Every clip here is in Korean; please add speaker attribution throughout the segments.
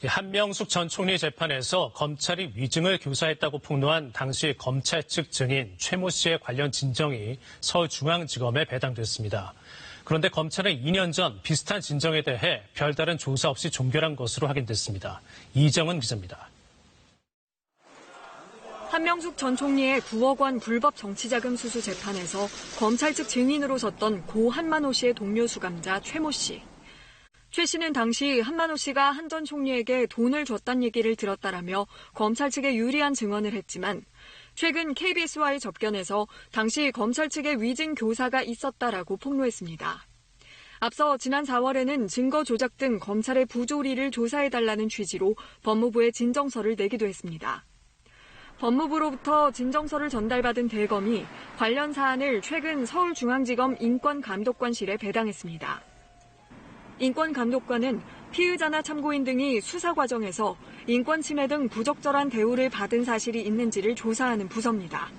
Speaker 1: 한명숙 전 총리 재판에서 검찰이 위증을 교사했다고 폭로한 당시 검찰 측 증인 최모 씨의 관련 진정이 서울중앙지검에 배당됐습니다. 그런데 검찰은 2년 전 비슷한 진정에 대해 별다른 조사 없이 종결한 것으로 확인됐습니다. 이정은 기자입니다.
Speaker 2: 한명숙 전 총리의 9억 원 불법 정치자금 수수 재판에서 검찰 측 증인으로 섰던 고 한만호 씨의 동료 수감자 최모 씨. 최 씨는 당시 한만호 씨가 한 전 총리에게 돈을 줬다는 얘기를 들었다라며 검찰 측에 유리한 증언을 했지만 최근 KBS와의 접견에서 당시 검찰 측에 위증 교사가 있었다라고 폭로했습니다. 앞서 지난 4월에는 증거 조작 등 검찰의 부조리를 조사해달라는 취지로 법무부에 진정서를 내기도 했습니다. 법무부로부터 진정서를 전달받은 대검이 관련 사안을 최근 서울중앙지검 인권감독관실에 배당했습니다. 인권감독관은 피의자나 참고인 등이 수사 과정에서 인권침해 등 부적절한 대우를 받은 사실이 있는지를 조사하는 부서입니다.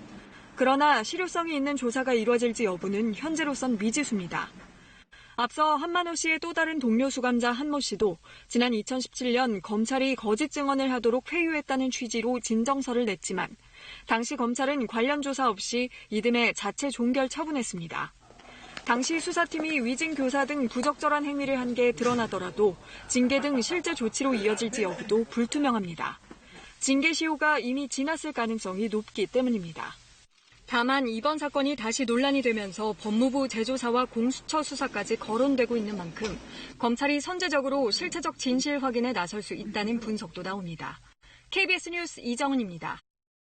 Speaker 2: 그러나 실효성이 있는 조사가 이루어질지 여부는 현재로선 미지수입니다. 앞서 한만호 씨의 또 다른 동료 수감자 한모 씨도 지난 2017년 검찰이 거짓 증언을 하도록 회유했다는 취지로 진정서를 냈지만 당시 검찰은 관련 조사 없이 이듬해 자체 종결 처분했습니다. 당시 수사팀이 위증 교사 등 부적절한 행위를 한 게 드러나더라도 징계 등 실제 조치로 이어질지 여부도 불투명합니다. 징계 시효가 이미 지났을 가능성이 높기 때문입니다. 다만 이번 사건이 다시 논란이 되면서 법무부 재조사와 공수처 수사까지 거론되고 있는 만큼 검찰이 선제적으로 실체적 진실 확인에 나설 수 있다는 분석도 나옵니다. KBS 뉴스 이정은입니다.